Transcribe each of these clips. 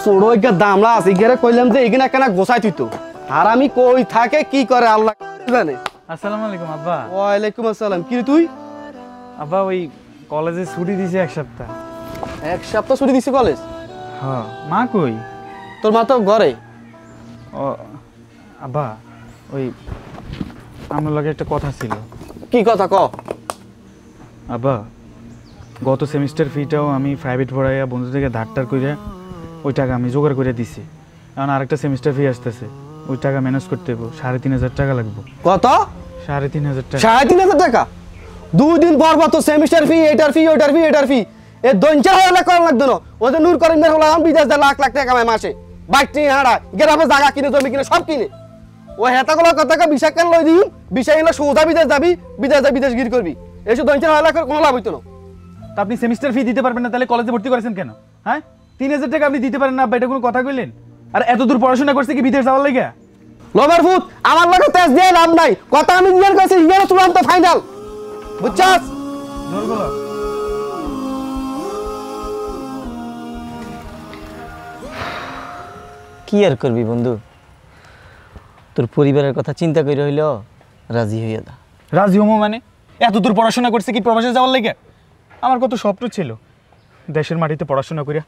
ছোট একটা দামলা আছে এখানে কইলাম যে এখানে কেন গোছাই তুই তো আর আমি কই থাকে কি করে আল্লাহ জানে। আসসালামু আলাইকুম আব্বা। ওয়ালাইকুম আসসালাম। কি রে তুই? আব্বা ওই কলেজে ছুটি দিয়েছে এক সপ্তাহ। এক সপ্তাহ ছুটি দিছে কলেজ? হ্যাঁ। মা কই? তোর মা তো ঘরে। ও আব্বা ওই আমার লগে একটা কথা ছিল। কি কথা ক? আব্বা গত সেমিস্টার ফিটাও আমি প্রাইভেট পড়াইয়া বন্ধু থেকে ধারটার কইরা ওই টাকা আমি জোগাড় করে দিছি। এখন আরেকটা সেমিস্টার ফি আসতেছে, ওই টাকা ম্যানেজ করতে হবে। 3,500 টাকা লাগবে। কত? 3,500 টাকা। 3,500 টাকা? 2 দিন পর পর তো সেমিস্টার ফি, এটার ফি, ওটার ফি, এটার ফি, এ দঞ্চা হলে কম লাগতো না। ওদের নূর করিম হলো বিদেশ দা লাখ লাখ টাকা কামায় মাসে, বাইকটি হাঁড়া গ্রামে জায়গা কিনে, জমি কিনে, সব কিনে। ও হেতাগুলো কথা বিষয় কেন লই দিই, বিষয় হলো সোজা বিদেশ যাবি, বিদেশ গির করবি, এসব দঞ্চা হলে কোনো লাভ হইতো না। তা আপনি সেমিস্টার ফি দিতে পারবেন না, তাহলে কলেজে ভর্তি করেছেন কেন? হ্যাঁ, 3,000 টাকা আপনি দিতে পারেন না আব্বা, এটা কোনো কথা কইলেন? আর এত দূর পড়াশোনা করছে কি বিদেশ যাওয়ার লাগা? লবার ফুট আমার লাগে তেজ দিয়ে লাভ নাই, কথা আমি জিজ্ঞাসা করছি, ইংরেজি চূড়ান্ত ফাইনাল, বুঝছাস? কি আর করবি বন্ধু, তোর পরিবারের কথা চিন্তা করে হইল রাজি হইয়া দা। রাজি হমো মানে? এত দূর পড়াশোনা করছে কি প্রবাসে যাওয়ার লাগা? আমার কত স্বপ্ন ছিল দেশের মাটিতে পড়াশোনা করিয়া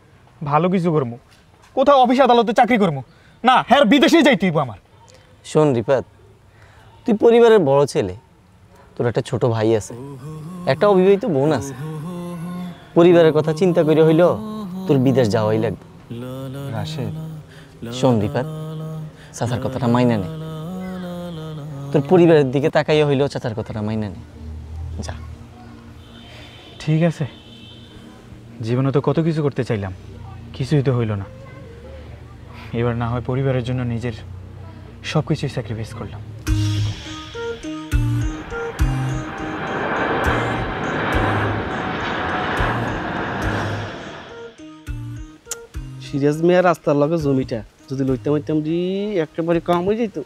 ভালো কিছু করবো, কোথাও অফিস আদালতে চাকরি করবো না, হ্যাঁ বিদেশেই যাইতে হইব আমার। শোন রিপাত, তুই পরিবারের বড় ছেলে, তোর একটা ছোট ভাই আছে, একটা অবিবাহিত বোন আছে। পরিবারের কথা চিন্তা করে হইল তোর বিদেশ যাওয়াই লাগবে। রাশেদ, শোন রিপাত, চাচার কথাটা মাইনা নে, তোর পরিবারের দিকে তাকাইয়া হইলেও চাচার কথাটা মাইনা নে, যা। ঠিক আছে, জীবনে তো কত কিছু করতে চাইলাম, কিছুই তো হইল না। এবার না হয় পরিবারের জন্য নিজের সব কিছুই স্যাক্রিফাইস করলাম। সিরিয়াস মেয়ের রাস্তার লগে জমিটা যদি লইতাম হইতাম দি একেবারে কম হয়ে যেত।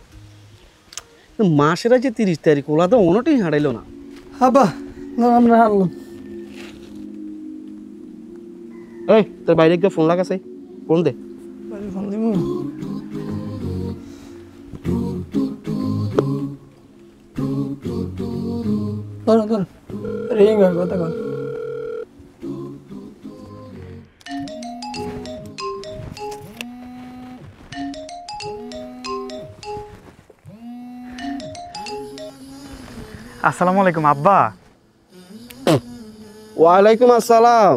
মাসের আছে 30 তারিখ, ওলা তো অনটাই হারাইলো না। আব্বা না আমরা হারলাম। এই তোর বাইরে গিয়ে ফোন লাগাছে, ফোন দে। ফোন দিব ধর রিং হয়, কথা কর। আসসালামু আলাইকুম আব্বা। ওয়ালাইকুম আসসালাম।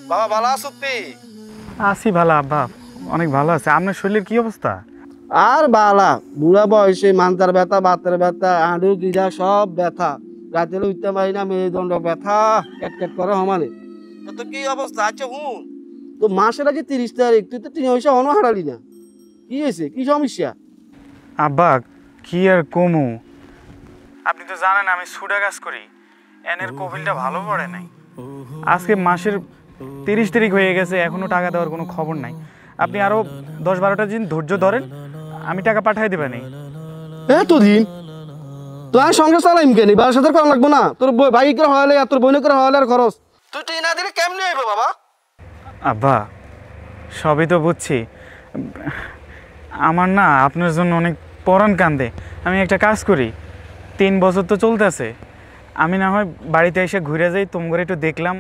বাবা ভালো আছো তুই? আছি ভালো আব্বা, অনেক ভালো আছে। আপনার শরীরের কি অবস্থা? আর বালা, বুড়া বয়সে মানতার ব্যথা, বাতের ব্যথা, হাঁটু গিরা সব ব্যথা, রাতে উঠতে পারি না, মেরুদণ্ড ব্যথা ক্যাট করে সমানে। তো কি অবস্থা? আচ্ছা হুন, তো মাসের আজ 30 তারিখ, তুই তো 3 পয়সা অন হারালি না, কি হয়েছে, কি সমস্যা? আব্বা কি আর কমু, আপনি তো জানেন আমি সুডা কাজ করি, এনের কবিলটা ভালো পড়ে নাই। আজকে মাসের 30 তারিখ হয়ে গেছে, এখনো টাকা দেওয়ার কোনো খবর নাই। আপনি আরো 10-12টা দিন ধৈর্য ধরেন, আমি টাকা পাঠিয়ে দেবেন। এতদিন তো আর সংসার চালাইম কেন? 12,000 করা লাগবো না? তোর ভাই করে হওয়ালে আর তোর বোনে করে হওয়ালে আর খরচ, তুই না দিলে কেমনি হইব বাবা? আব্বা সবই তো বুঝছি, আমার না আপনার জন্য অনেক পরাণ কান্দে। আমি একটা কাজ করি, 3 বছর তো চলতেছে, আমি না হয় বাড়িতে এসে ঘুরে যাই, তোমার একটু দেখলাম।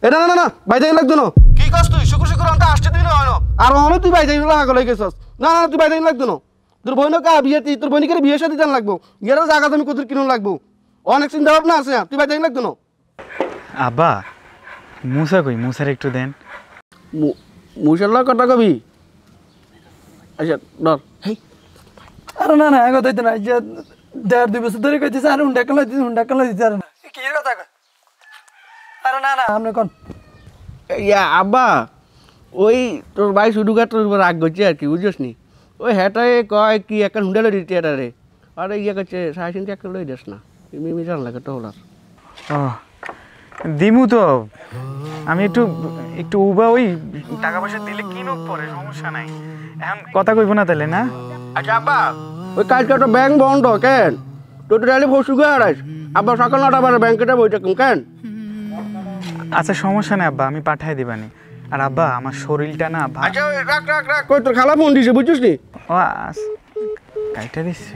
এটা না না বাইরে লাগতো না, কি কাজ তুই? শুক্র আনতে আসতে দিন হয় না, আর অনেক তুই বাইরে হাগল হয়ে গেছস। না না তুই বাইরে লাগতো না, তোর বোনও কা বিয়ে, তোর বোনকে বিয়ে সাথে দিতে লাগবো, গেলেও জায়গা তুমি কত কিনুন লাগবো, অনেক চিন্তা ভাবনা আছে, তুই বাইরে লাগতো না। আব্বা মুসা কই, মুসার একটু দেন। মুশাল্লাহ কথা কবি? আচ্ছা ধর। আরে না না কথা হইতো না, যে 1.5-2 বছর ধরে কইতেছে আর হুন্ডা কাল দিতে আর না, কি কথা কয়? আরে না না আপনি কোন ইয়া আব্বা, ওই তোর ভাই শুধু তোর উপর রাগ করছে আর কি, বুঝছিস নি? ওই হ্যাটারে কয় কি একটা হুন্ডা লই দিতে এটারে, আরে ইয়ে করছে 3.5 একটা লই দিস না, মিমি জান লাগে তো হলার। ও দিমু তো, আমি একটু একটু উবা ওই টাকা পয়সা দিলে কিনুক পরে, সমস্যা নাই। এখন কথা কইব না তাহলে না? আচ্ছা আব্বা, ওই কাজটা তো ব্যাংক বন্ধ কেন? তোর তো ডাইলে ফসু গে হারাইস, আব্বা সকাল 9টা বাজে ব্যাংকেটা বইটা কেন? আচ্ছা সমস্যা নেই আব্বা, আমি পাঠাই দিবানি। আর আব্বা আমার শরীরটা না আচ্ছা রাখ রাখ রাখ কই তোর খালা ফোন দিছে বুঝছিস নি ও কাইটা দিচ্ছে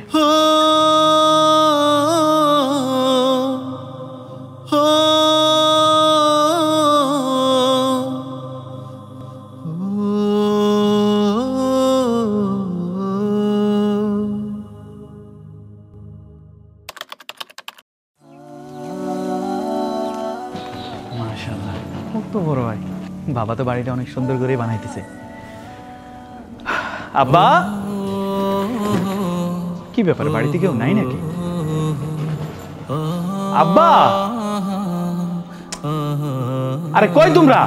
মাশাআল্লাহ কত বড় ভাই বাবা তো বাড়িটা অনেক সুন্দর করে বানাইতেছে আব্বা কি ব্যাপার বাড়িতে কেউ নাই নাকি আব্বা আরে কই তোমরা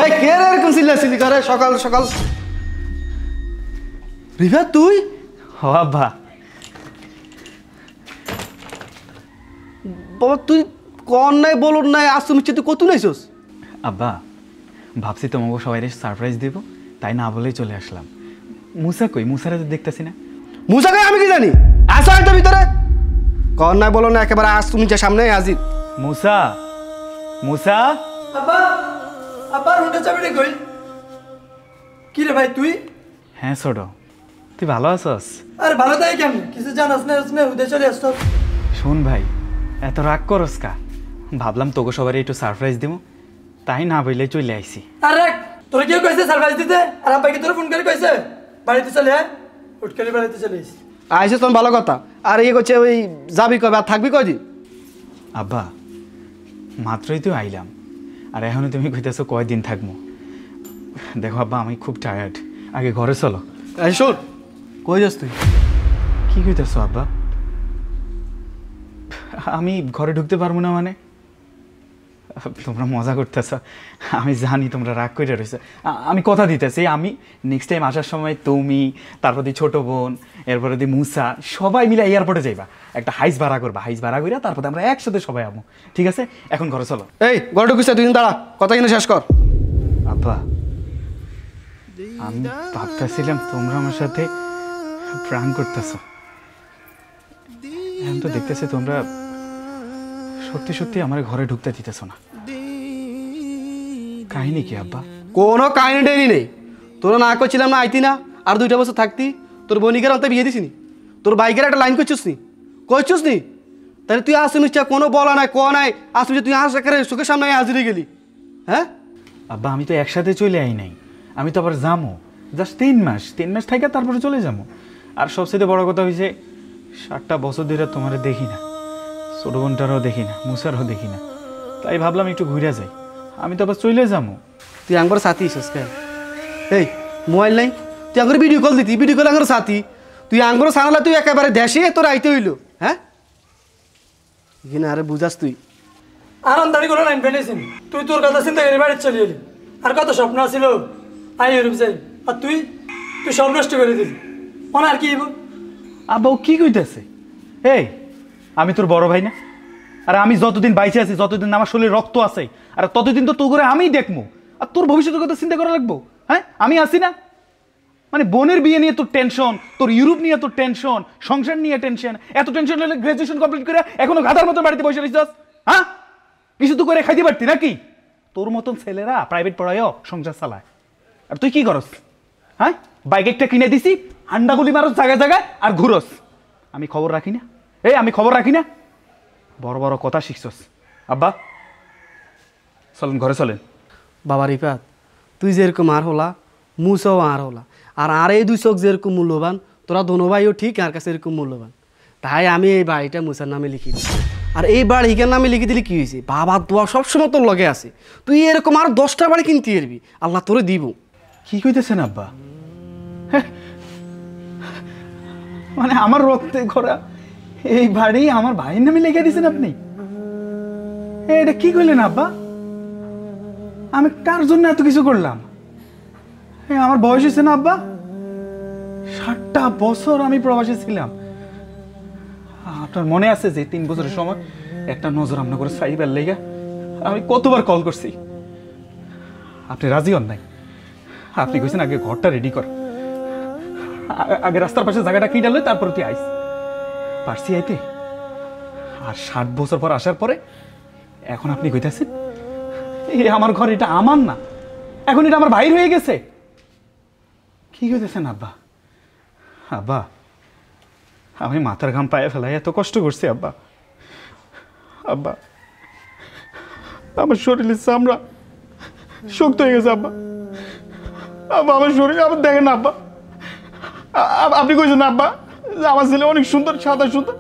এই কে রে এরকম চিল্লাচিল্লি করে সকাল সকাল রিফাত তুই ও আব্বা বাবা তুই কন নাই বলুন নাই আজ তুমি তুই কত নাইছস আব্বা ভাবছি তোমাকে সবাই সারপ্রাইজ দেবো তাই না বলেই চলে আসলাম মুসা কই মুসারা তো দেখতেছি না মুসাকে আমি কি জানি আসো হয়তো ভিতরে কন নাই বলো না একেবারে আজ তুমি যে সামনে হাজির মুসা মুসা আব্বা আব্বা হুন্ডা চাবিটা কই কি রে ভাই তুই হ্যাঁ ছোট তুই ভালো আছস আরে ভালো তাই কেমন কিছু জানাস না হুদে চলে আসতো শোন ভাই এত রাগ করস কা ভাবলাম তোকে সবারই একটু সারপ্রাইজ দিব তাই না বললে চলে আইছি আরে তোর কেউ কইছে সারপ্রাইজ দিতে আর আব্বাকে তোর ফোন করে কইছে বাড়িতে চলে আয় হুট করে বাড়িতে চলে এসেছি আইসে তোমার ভালো কথা আর ইয়ে করছে ওই যাবি কবে আর থাকবি কয়দিন আব্বা মাত্রই তো আইলাম আর এখনও তুমি কইতেছো কয়দিন থাকবো দেখো আব্বা আমি খুব টায়ার্ড আগে ঘরে চলো এই শোন কই যাস তুই কি কইতেছো আব্বা আমি ঘরে ঢুকতে পারবো না মানে তোমরা মজা করতেছ আমি জানি তোমরা রাগ করে রয়েছে আমি কথা দিতেছি আমি নেক্সট টাইম আসার সময় তুমি তারপর দি ছোট বোন এরপরে দি মুসা সবাই মিলে এয়ারপোর্টে যাইবা একটা হাইস ভাড়া করবা হাইস ভাড়া করে তারপর আমরা একসাথে সবাই আমো ঠিক আছে এখন ঘরে চলো এই ঘরে ঢুকিস তুই দাঁড়া কথা কিনে শেষ কর আব্বা আমি ভাবতেছিলাম তোমরা আমার সাথে প্রাণ করতেছ এখন তো দেখতেছি তোমরা সত্যি সত্যি আমার ঘরে ঢুকতে দিতেছ না কাহিনী কি আব্বা কোনো কাহিনী ডেরি নেই তোরা না করছিলাম না আইতি না আর 2টা বছর থাকতি তোর বনিকের অন্তে বিয়ে দিছিনি তোর বাইকের একটা লাইন করছিস নি কইছিস নি তাহলে তুই আসিস কোনো বলা নাই ক নাই আসবি তুই আস একেবারে চোখের সামনে হাজির হয়ে গেলি হ্যাঁ আব্বা আমি তো একসাথে চলে আই নাই আমি তো আবার যাবো জাস্ট 3 মাস থাকা তারপরে চলে যাবো আর সবচেয়ে বড় কথা হয়েছে 7টা বছর ধরে তোমার দেখি না ছোট বোনটারও দেখি না মুসারও দেখি না তাই ভাবলাম একটু ঘুরে যাই আমি তো আবার চলে যাবো তুই একবার সাথী ইসস কেন এই মোবাইল নাই তুই একবার ভিডিও কল দিতি ভিডিও কল একবার সাথী তুই আঙ্গুর সানালা তুই একেবারে দেশে তোর আইতে হইলো হ্যাঁ এখানে আরে বুঝাস তুই আনন্দারি কোনো লাইন পেনেছিস তুই তোর কথা চিন্তা করে বাড়িতে চলে এলি আর কত স্বপ্ন ছিল আই ইউরোপ যাই আর তুই সব নষ্ট করে দিলি মনে আর কি আব্বা ও কি কইতেছে এই আমি তোর বড় ভাই না আর আমি যতদিন বাইচে আছি যতদিন আমার শরীরে রক্ত আছে আর ততদিন তো তোর করে আমিই দেখবো আর তোর ভবিষ্যতের কথা চিন্তা করা লাগবো হ্যাঁ আমি আছি না মানে বোনের বিয়ে নিয়ে তোর টেনশন তোর ইউরোপ নিয়ে তোর টেনশন সংসার নিয়ে টেনশন এত টেনশন হলে গ্রাজুয়েশন কমপ্লিট করে এখনো গাধার মতো বাড়িতে বসে রয়েছিস হ্যাঁ কিছু তো করে খাইতে পারতি নাকি তোর মতন ছেলেরা প্রাইভেট পড়ায়ও সংসার চালায় আর তুই কি করস হ্যাঁ বাইক একটা কিনে দিছি হান্ডাগুলি মারস জায়গায় জায়গায় আর ঘুরস আমি খবর রাখি না আমি খবর রাখি না বড় বড় কথা শিখছস আব্বা চলেন ঘরে চলেন বাবা রিপাত তুই যেরকম আর হলা মুসাও আর হলা আর এই 2 চোখ যেরকম মূল্যবান তোরা দোনো ভাইও ঠিক আর কাছে এরকম মূল্যবান তাই আমি এই বাড়িটা মুসার নামে লিখি দিই আর এই বাড়িটার নামে লিখে দিলে কি হয়েছে বাবার দোয়া সবসময় তোর লগে আছে তুই এরকম আর 10টা বাড়ি কিনতে পারবি আল্লাহ তোরে দিব কি কইতেছেন আব্বা মানে আমার রক্তে ঘোরা এই বাড়ি আমার ভাইয়ের নামে লিখে দিয়েছেন আপনি এটা কি করলেন আব্বা আমি কার জন্য এত কিছু করলাম আমার বয়স হয়েছে না আব্বা 7টা বছর আমি প্রবাসী ছিলাম আপনার মনে আছে যে 3 বছরের সময় একটা নজর আমরা করে সাইবার লেগা আমি কতবার কল করছি আপনি রাজি হন নাই আপনি কইছেন আগে ঘরটা রেডি কর আগে রাস্তার পাশে জায়গাটা কিনে লই তারপর তুই আইস পারছি আইতে আর 60 বছর পর আসার পরে এখন আপনি কইতাছেন আমার ঘর এটা আমার না এখন এটা আমার ভাইর হয়ে গেছে। কি হইতেছেন আব্বা? আব্বা, আমি মাথার ঘাম পায়ে ফেলাই এত কষ্ট করছি আব্বা। আব্বা, আমার শরীরের চামড়া শক্ত হয়ে গেছে আব্বা। আব্বা, আমার শরীর আবার দেখেন আব্বা। আপনি কইছেন না আব্বা যে আমার ছেলে অনেক সুন্দর, সাদা সুন্দর,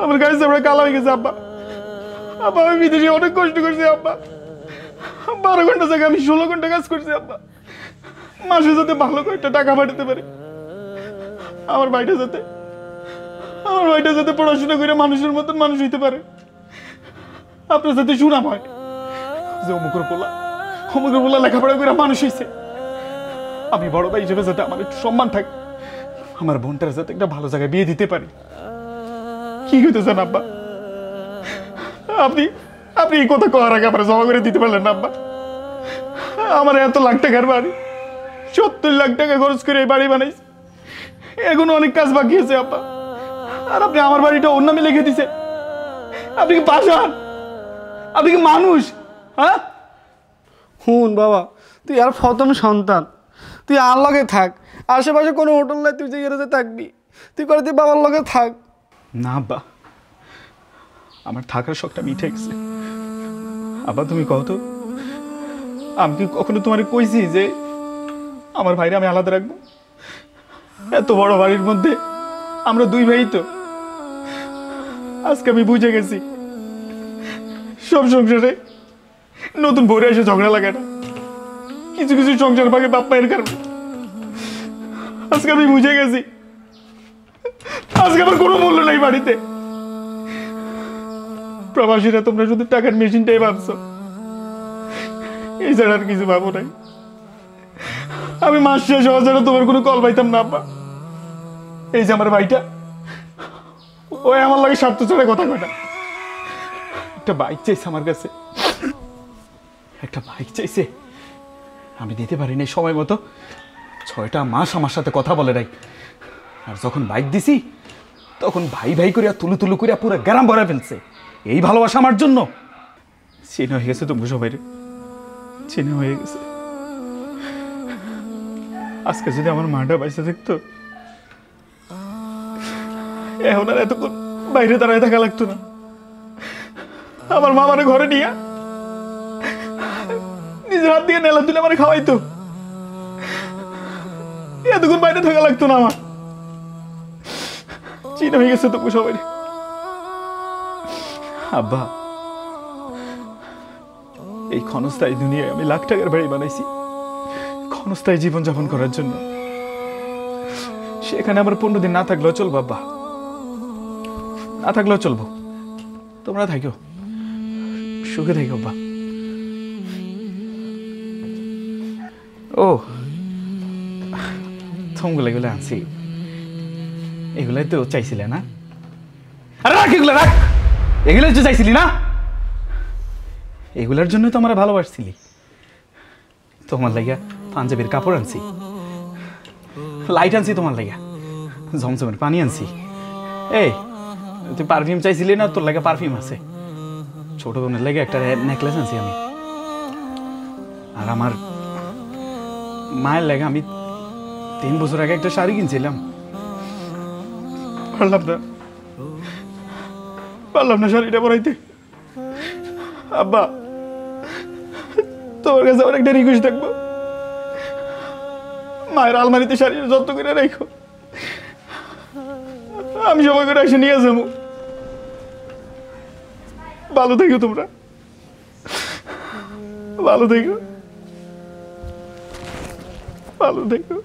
আমার গাড়ি চামড়া কালো হয়ে গেছে আব্বা। আব্বা, আমি বিদেশে অনেক কষ্ট করছি আব্বা। 12 ঘন্টা জায়গায় আমি 16 ঘন্টা কাজ করছি আব্বা। মাসে যাতে ভালো কয়েকটা টাকা পাঠাতে পারে, আমার ভাইটা যাতে পড়াশোনা করে মানুষের মতন মানুষ হইতে পারে, আপনার যাতে সুনাম হয় যে অমুকের পোলা লেখাপড়া করে মানুষ হয়েছে। আমি বড় ভাই হিসেবে যাতে আমার একটু সম্মান থাকে, আমার বোনটার যাতে একটা ভালো জায়গায় বিয়ে দিতে পারি। কি হইতেছেন আব্বা? আপনি এই কথা করার আগে আমার জমা করে দিতে পারলেন না আব্বা? আমার এত লাখ টাকার বাড়ি, 70 লাখ টাকা খরচ করে এই বাড়ি বানাইছে, এখনো অনেক কাজ বাকি আছে আব্বা। আর আপনি আমার বাড়িটা ওর নামে লিখে দিছে। আপনি কি পাষাণ? আপনি কি মানুষ? হ্যাঁ, হুন বাবা, তুই আর প্রথম সন্তান, তুই আর লগে থাক। আশেপাশে কোনো হোটেল নাই, তুই যে এরাতে থাকবি, তুই করে তুই বাবার লগে থাক। না আব্বা, আমার থাকার শখটা মিঠে গেছে। আব্বা, তুমি কও তো, আমি কি কখনো তোমার কইছি যে আমার ভাইরা আমি আলাদা রাখবো? এত বড় বাড়ির মধ্যে আমরা 2 ভাই তো। আজকে আমি বুঝে গেছি সব সংসারে নতুন বউরে এসে ঝগড়া লাগে না, কিছু কিছু সংসার ভাগে বাপ মায়ের কারণে। আজকে আমি বুঝে গেছি আজকে আমার কোনো মূল্য নাই বাড়িতে। প্রবাসীরা তোমরা শুধু টাকার মেশিনটাই ভাবছো, এই ছাড়া আর কিছু ভাবো নাই। আমি মাস শেষ হওয়া ছাড়া তোমার কোনো কল পাইতাম না আব্বা। এই যে আমার ভাইটা, ওই আমার লাগে স্বার্থ ছাড়া কথা কয় না। একটা বাইক চাইছে আমার কাছে, একটা বাইক চাইছে, আমি দিতে পারি নাই সময় মতো। 6টা মাস আমার সাথে কথা বলে নাই। আর যখন বাইক দিছি তখন ভাই ভাই করিয়া তুলু তুলু করিয়া পুরো গ্রাম ভরা ফেলছে। এই ভালোবাসা আমার জন্য চিনে হয়ে গেছে, তুমি সবাই চিনে হয়ে গেছে। আজকে যদি আমার মাটা বাইসে দেখতো, এখন আর এতক্ষণ বাইরে দাঁড়ায় থাকা লাগতো না। আমার মা মানে ঘরে নিয়ে নিজের হাত দিয়ে নেলা তুলে আমার খাওয়াইতো, এতক্ষণ বাইরে থাকা লাগতো না আমার। চিনে হয়ে গেছে তুমি সবাই। আব্বা, এই ক্ষণস্থায়ী দুনিয়ায় আমি লাখ টাকার বাড়ি বানাইছি ক্ষণস্থায়ী জীবনযাপন করার জন্য। সেখানে আমার 15 দিন না থাকলেও চলবো আব্বা, না থাকলেও চলবো। তোমরা থাকো, সুখে থাকো আব্বা। ও, থমগুলো এগুলো আনছি, এগুলাই তো চাইছিলে না? আরে রাখ এগুলো, রাখ, এগুলোই তো চাইছিলি না? এগুলার জন্য তো আমরা ভালোবাসছিলি। তোমার লাগিয়া পাঞ্জাবির কাপড় আনছি, লাইট আনছি তোমার লাগিয়া, ঝমঝমের পানি আনছি। এই তুই পারফিউম চাইছিলি না? তোর লাগে পারফিউম আছে। ছোট বোনের লাগে একটা নেকলেস আনছি আমি। আর আমার মায়ের লাগে আমি 3 বছর আগে একটা শাড়ি কিনছিলাম, পারলাম না শাড়িটা পরাইতে। আব্বা, তোমার কাছে আমার একটা রিকোয়েস্ট থাকবো, মায়ের আলমারিতে শাড়ির যত্ন করে রাখো, আমি সময় করে এসে নিয়ে যাবো। ভালো থেকো তোমরা, ভালো থেকো, ভালো থেকো।